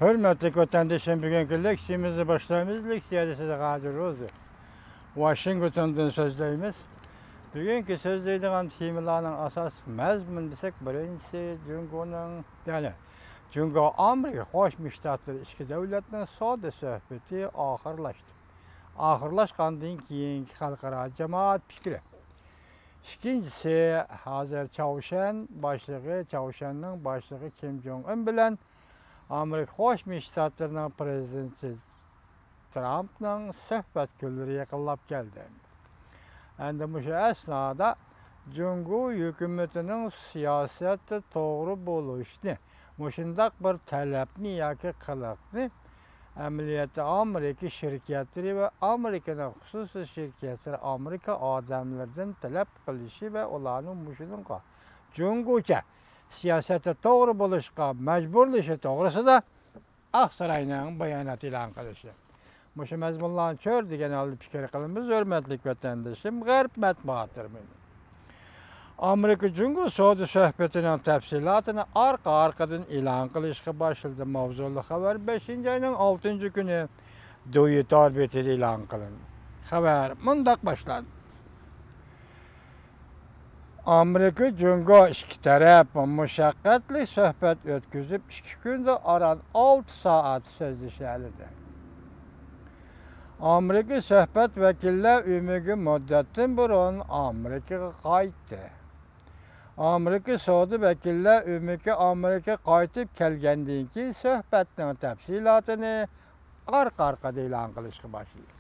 Hürmetli vatandaşım, bugünkü leksiyemizi başlayımız. Leksiyadesi de Kadir Ozu. Washington'dan sözleyimiz. Bugünkü sözleydiğim temaların asas mezmun desek birincisi Cungo'nun, yani Cungo Amerika Qo'shma Shtatlar ichki davlatning savdo suhbati oxirlashdi. Oxirlashgandan keyingi xalqaro jamoat fikri. İkincisi, hozir Chavshan boshlig'i Kim Jong Un bilan Amerika Qo'shma Shtatlarining prezidenti Trumpning suhbat kunlari yaqinlab keldi. Endi bu esnada Cungo hukumatining siyosati to'g'ri bo'lishni, shundaq bir talabni yoki qiliqni amaliyotda Amerika shirkatlari va Amerikaning xususiy shirkatlari Amerika odamlardan talab qilishi va ularning mushuninga Cungocha siyosati to'g'ri bo'lishga majburlashi to'g'risida Aqsaroyning bayonot e'lon qilishi. Mushu mazmunlarni ko'r degan oldi fikr qilamiz, hurmatli vatandoshim, G'arb matbuotlari. Amerika Cungo savdo suhbatining tafsilotini orqa-orqadan e'lon qilishga boshladi. Mavzuli xabar 5-oyning 6-kuni Reuters orbitida e'lon qilindi. Xabar mundaq boshlandi. Amerika Cungo ikki taraf mushaqqatli suhbat o'tkazib, 2 kunda oran 6 soat so'zlashadi. Amerika suhbat vakillar uyiga muddatdan burun Amerikaga qaytdi. Amerika savdo vakillar uyiga Amerika qaytib kelgandan keyin suhbatning tafsilotini orqa-orqada e'lon qilishga boshladi.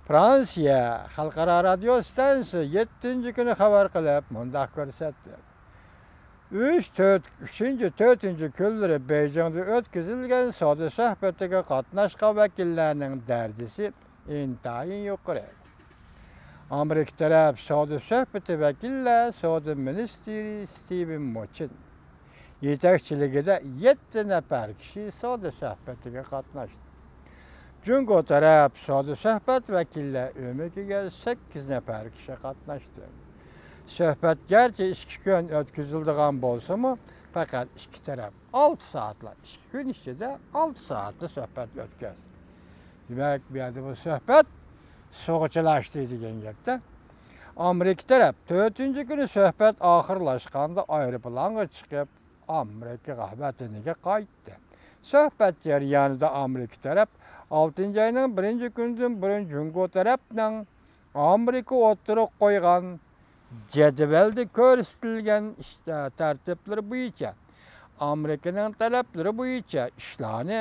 Fransiya xalqaro radio stansiyasi 7-kuni xabar qilib, mundaq ko'rsatdi. 3-4 kunlari Beijingda o'tkazilgan savdo suhbatiga qatnashgan vakillarning darajasi intayin yuqori. Amerika taraf savdo suhbati vakillar savdo ministri Steven Mnuchin yetakchiligida 7 nafar kishi savdo suhbatiga qatnashdi. Cungo taraf savdo suhbat vakillar uyiga 8 nafar kishi qatnashdi. Suhbat garchi 2 kun o'tkazildigan bo'lsa-mu, faqat 2 taraf 6 soatlar, 2 kun ichida 6 soatli suhbat o'tkazdi. Demak, bu yerda bu suhbat so'g'ichalashdi degan gapda. Amerika taraf 4-kuni suhbat oxirlashganda aeroplanga chiqib, Amerika vataniga qaytdi. Suhbat jarayonida Amerika taraf 6-oyning 1-kunidan burun Cungo tarafning Amerika o'tirib qo'ygan jadvalda ko'rsatilgan tartiblar bo'yicha Amerikaning talablari bo'yicha ishlarni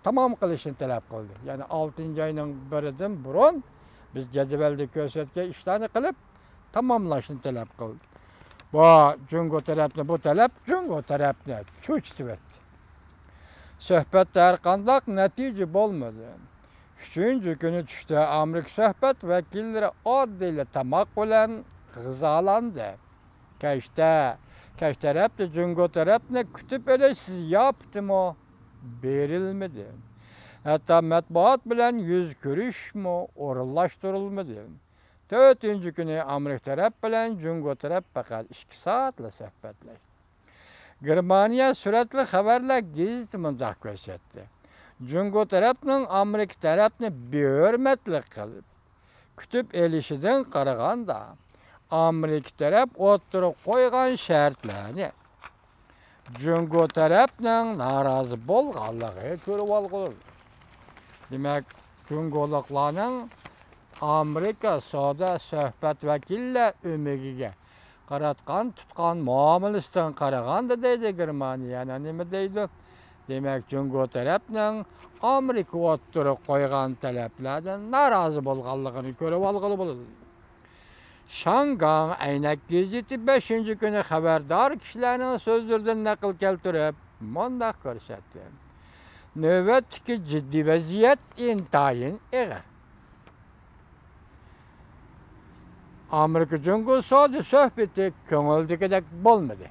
tamom qilishni talab qildi. Ya'ni 6-oyning 1-dan burun biz jadvalda ko'rsatgan ishlarni qilib tamomlashni talab qildi. Bu talab Cungo tarafni cho'chitib o'tdi. Suhbatda har qanday natija bo'lmadi. 3-kuni tushda Amerika suhbat vakillari oddiy tamoq bilan g'izolandi. Kash tarafda Cungo tarafni kutib olasiz yaptimi, berilmadi. Hatto matbuot bilan yuz ko'rishmi o'rinlashtirilmadi. 4-kuni Amerika taraf bilan Cungo taraf faqat 2 soatli suhbatlashdi. Germaniya suratli xabarlar gazeti mundaq ko'rsatdi. Cungo tarafning Amerika tarafni behurmatlik qilib, kutib elishidan qaraganda, Amerika taraf o'tirib qo'ygan shartlarni Cungo tarafning norozi bo'lganligiga ko'rib olg'ildi. Demak, Cungoliklarning Amerika savdo suhbat vakillar umigiga qaratgan tutgan muomalasidan qaraganda deydi Germaniya, nima deydi? Demak, Cungo tarafning Amerika o'tirib qo'ygan talablardan norozi bo'lganligini ko'rib olg'ili bo'ladi. Shangang aynak gazeti 5-kuni xabardor kishilarning so'zlaridan naql keltirib, mundaq ko'rsatdi. Navbatdagi jiddiy vaziyat intayin og'ir. Amerika Cungo savdo suhbati ko'ngildagidek bo'lmadi.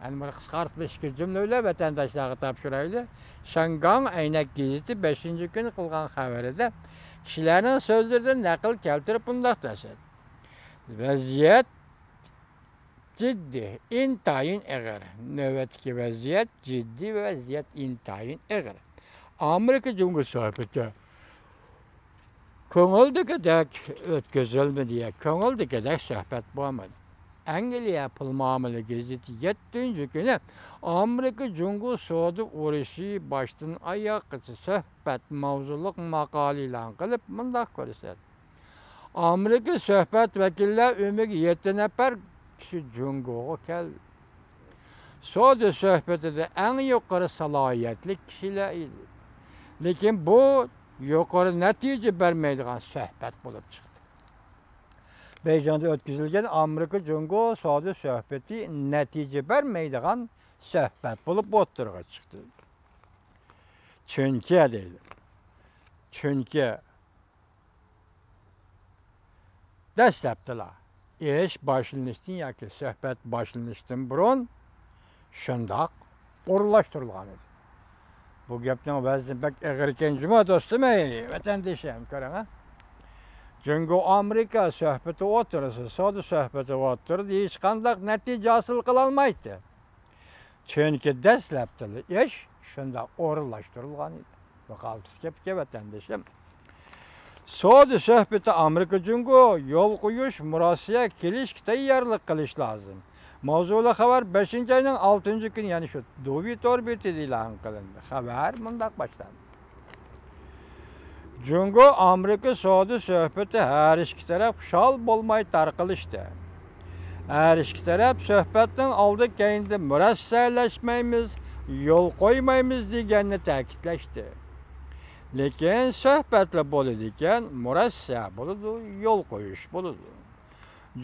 Yani bunu qisqartib 2 jumla bilan vatandoshlarga topshiraylik. Shangang aynak gazeti 5-kuni qilgan xabarida kishilarning so'zlaridan naql keltirib bundaq desadi. Vaziyat ciddi, intayin eğer. Nöbetki vaziyet ciddi ve vaziyet intayin eğer. Amerika Cumhuriyeti sohbeti köngüldeki ötközülme diye köngüldeki sohbet bulamadı. Angliya yapılmamalı gezeti 7. günü Amerika Cumhuriyeti Soğudu uğraşı baştan ayakçı sohbet mavzuluk makaliyle kılıp mındak görürsün. Amerika sohbet vekiller ümük 7 nefer kişi Cumhuriyet'e geldi. Soğudu sohbeti de en yukarı salahiyetli kişiler idi. Lakin bu yukarı netice vermeydiğin sohbet bulup çıktı. Beycan'da ötküzülgen Amerika Cumhuriyeti Soğudu sohbeti netice vermeydiğin sohbet bulup oturuğa çıktı. Çünkü değil. Çünkü dəstəbdilar. İş başlanışdan yoki söhbət başlanışdan burun şundaq uğurlaşdırılğan idi. Bu gapning vəzni bək əğir ekan cuma dostum, vətəndaşım, görən ha. Çünki Amerika söhbəti otursa, Soğudu söhbəti oturdu, heç qandaq nəticə hasil qıla almaydı. Çünki dəstəbdilar. İş şundaq uğurlaşdırılğan idi. Bu qaltı gapga vətəndaşım. Soğudu söhbeti Amerika Cumhuriyeti yol koyuş, murasıya keliş, tayyorlik qilish lazım. Mavzuli xabar 5. ayının 6. günü, yani şu Duvit orbiti e'lon qilindi. Xabar mundaq başlandı. Cumhuriyeti Amerika Soğudu söhbeti her iki taraf xuşal bolmay tarqılışdı. Her iki taraf söhbetning oldi keyinde murassiyalashmaymiz, yol qo'ymaymiz deganini ta'kidlashdi. Lekin söhbətlə bo'ladigan murassiya bo'ladi, yo'l qo'yish bo'ladi.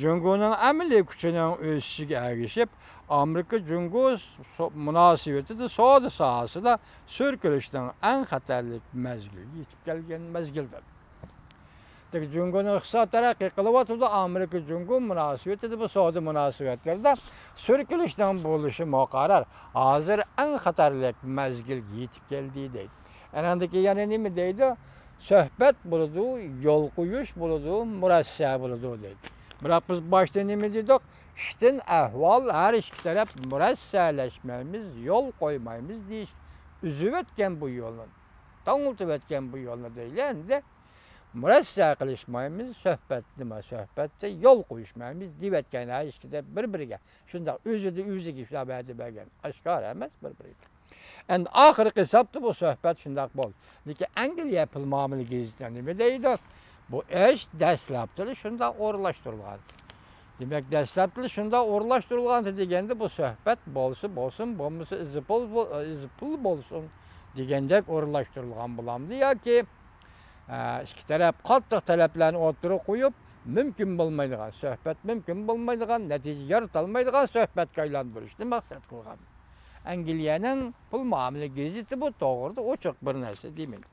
Cumhuriyetning amaliy kuchining o'sishiga ergishib, Amerika Cumhuriyeti munosabatida savdo sohasida so'rkilishning eng xatarli mezgiliga yetib kelgan mezgildir. Cumhuriyetning iqtisod taraqqiy qilyotdi, Amerika Cumhuriyeti munosabatida bu savdo munosabatlarida so'rkilishning bo'lishi muqarrar. Hozir eng xatarli mezgilga yetib keldi deydi. Anandaki yani nima deydi? Söhbət buludu, yol qo'yish buludu, murassiya buludu deydi. Biroq biz boshda nima dedik? İştin ahval her iki taraf murassiyalashmaymiz, yol qo'ymaymiz deyish. Üzüb etgan bu yo'lni. To'ng'iltib etgan bu yo'lni deyli. Endi murassiya qilishmaymiz, söhbət nima söhbətda yol qo'yishmaymiz deb etgan her iki taraf bir-biriga. Shunda o'ziga ishlab bergan. Oshkor emas bir-biriga. Endi oxirgi hisobda bu suhbat shundoq bo'ldi. Lekin Angliya yapılmamalı gezitidan nima deydi? Bu ish dastlabda shundoq o'rlashtirilgan. Demak, dastlabda shundoq o'rlashtirilgan deganda bu suhbat bo'lsin, bo'lmasa izpul bo'lsin degandek o'rlashtirilgan bo'lamdi yoki ikki taraf qattiq talablarni o'tirib qo'yib, mumkin bo'lmaydigan suhbat, mumkin bo'lmaydigan natija yarata olmaydigan suhbatga aylantirishni maqsad qilgan. Angliyaning pul muomala gazeti bu to'g'rida ochiq bir narsa demaydi.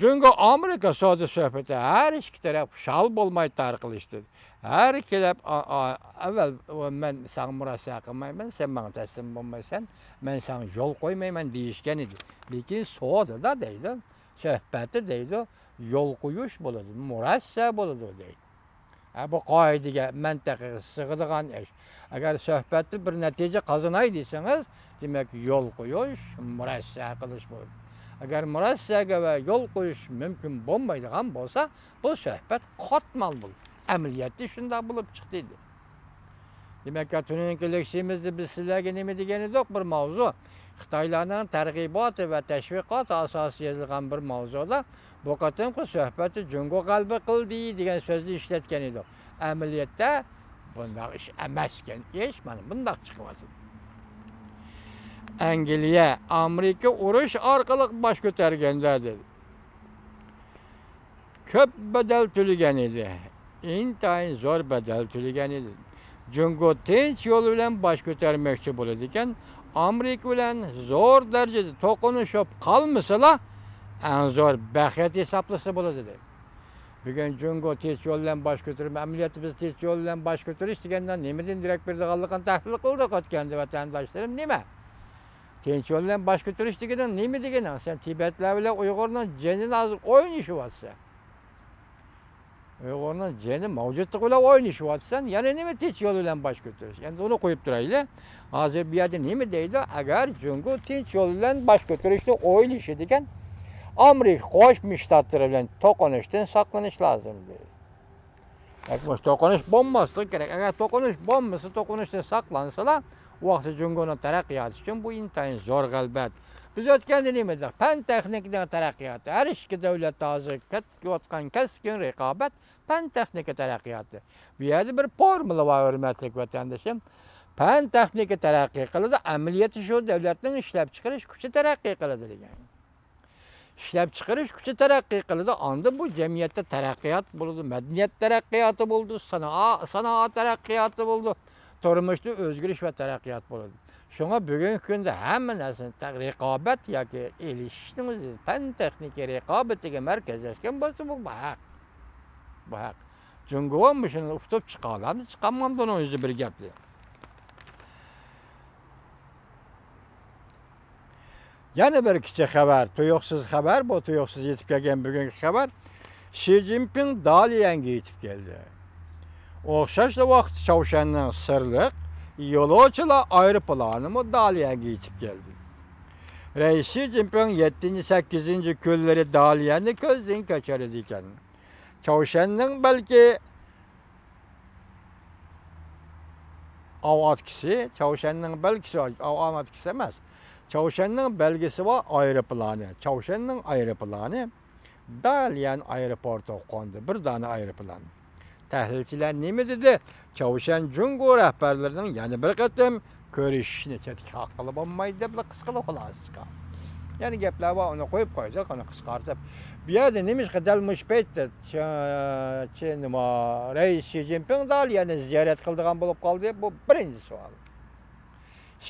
Çünkü Amerika savdo sohbati her iki taraf xuşal bo'lmay tarqalishdi. Her iki taraf avval men sana murosiya qilmayman, sen menga taslim bo'lmaysan, men sana yo'l qo'ymayman deyishgan edi. Lekin savdoda deydi, suhbatda deydi, yo'l qo'yish bo'ladi, murosiya bo'ladi deydi. Bu qoidaga mantaqaga sig'adigan ish. Agar suhbatda bir natija qozonay desangiz, demak yo'l qo'yish, murosiya qilish bo'ladi. Agar murassiyaga va yo'l qo'yish mumkin bo'lmaydigan bo'lsa, bu suhbat qotmal bo'ladi. Amaliyotda shunday bo'lib chiqdi. Demak, tuning kelishimizda biz sizlarga nima degan edik? Bir mavzu. Xitoylarning targ'ibot va tashviqot asosiga yozilgan bir mavzuda bu qatimki suhbatni Jungo qalbi qildi degan so'zni ishlatgan edik. Amaliyotda bunday ish emaskan ish mana bunday chiqyapti. Angliya, Amerika urush orqali bosh ko'targanda dedi. Ko'p badal to'lagan edi. Intayin zo'r badal to'lagan edi. Jungo tinch yo'l bilan bosh ko'tarmoqchi bo'ladi ekan, Amerika bilan zo'r darajada to'qinishib qolmasalar, eng zo'r baxet hisoblasa bo'ladi dedi. Bugun Jungo tinch yo'l bilan bosh ko'tarib, amaliyotda biz tinch yo'l bilan bosh ko'tarish degandan nimadan derak berdiganligini tahlil qildik o'tganda vatandoshlarim nima? Tinch yo'l bilan bosh ko'tarish degandan nima deganing? Sen Tibetlar bilan Uyg'urning jinini hozir o'ynashyapsan. Uyg'urning jeni mavjudlik bilan o'ynashyapsan, yana nima tinch yo'l bilan bosh ko'tarish? Endi uni qo'yib turaylik. Hozir bu yerda nima deydi? Agar Jungo tinch yo'l bilan bosh ko'tarishni o'ylashadigan Amerika Qo'shma Shtatlari bilan to'qnashishdan saqlanish lozim deydi. Yoki to'qnash bo'lmasligi kerak. Agar to'qnash bo'lmasa, to'qnashdan saqlansalar, u vaqtda Jungoning taraqqiyoti uchun bu intayin zo'r g'albat. Biz o'tganda nima dedik? Fan texnikaning taraqqiyoti. Har ikki davlat hozir ketayotgan keskin raqobat fan texnika taraqqiyoti. Bu yerda bir formula bor, hurmatli vatandoshim. Fan texnika taraqqiy qiladi, amaliyoti shu davlatning ishlab chiqarish kuchi taraqqiy qiladi degan. İşlab chiqarish kuchi taraqqiy qiladi, onda bu jamiyatda taraqqiyot bo'ladi, madaniyat taraqqiyoti bo'ldi, sanoat taraqqiyoti bo'ldi, turmushda o'zgarish va taraqqiyot bo'ladi. Shunga bugungi kunda hamma narsani raqobat yoki elishishning o'zi fan texnika raqobatiga markazlashgan bo'lsa, bu haq. Bu haq. Jungo ham shuni ustib chiqa oladi, chiqolmamdi uning o'zi bir gapdir. Yana bir kichik xabar, tuyuqsiz xabar, bu tuyuqsiz yetib kelgan bugungi xabar. Xi Jinping Dalyanga yetib keldi. O'xshash vaqt Chavshanning sirliq yo'lovchilar aeroplani Dalyanga yetib keldi. Reis Xi Jinping 7-8 kunlari Dalyani ko'zdan kechirdi ekan. Chavshanning balki avatkisi, Chavshanning balkisi avatkisi emas. Chavshanning belgisi var aeroplani. Chavshanning aeroplani Dalyan aeroportiga qo'ndi. Bir dona aeroplan. Tahlilchilar nima dedi? Chavshan Jungo rahbarlarining yana bir qatim ko'rishishni chetga qilib bo'lmaydi deb qisqalab qo'ydi. Yani gaplar bor, uni qo'yib qo'ydik, uni qisqartib. Bu yerda nima qadalmish paytda nima Reis Xi Jinping Dalyani ziyorat qildigan bo'lib qoldi. Bu birinchi savol.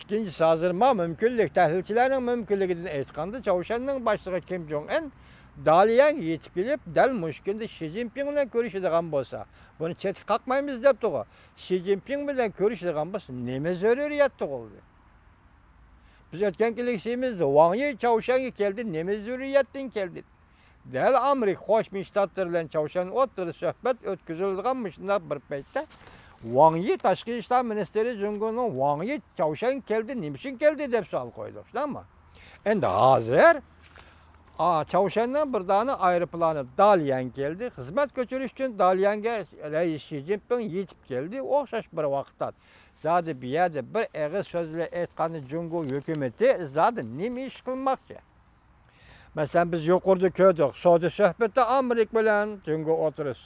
İkincisi hozir mümkünlük, tahlilchilarning mümkünligidan aytganda Chavshanning boshlig'i Kim Jong Un Dalyanga yetib kelib, dal mushkunda Xi Jinping bilan ko'rishadigan bo'lsa, buni chetga qaqmaymiz debdi-ku. Xi Jinping bilan ko'rishadigan bo'lsa, nima zaruriyati bo'ldi? Biz o'tgan kelishimizda Wang Yi Chavshanga keldi, nima zaruriyatdan keldi? Dal Amerika Qo'shma Shtatlari bilan Chavshan o'rtasida suhbat o'tkazilgan shunday bir paytda Wang Yi Tashqi ishlar ministri Jungoning Wang Yi Chavshan keldi, nima uchun keldi deb savol qo'ydi, shundami? Endi hozir Chavshanning bir dona aeroplani Dalyan keldi, xizmat ko'chirish uchun Dalyanga Reis Xi Jinping yetib keldi, o'xshash bir vaqtda. Zodi bu yerda bir og'iz so'z bilan aytganda Jungo hukumati zodi nima ish qilmoqchi? Masalan biz yuqorida ko'rdik, savdo suhbatda Amerika bilan Jungo o'tirish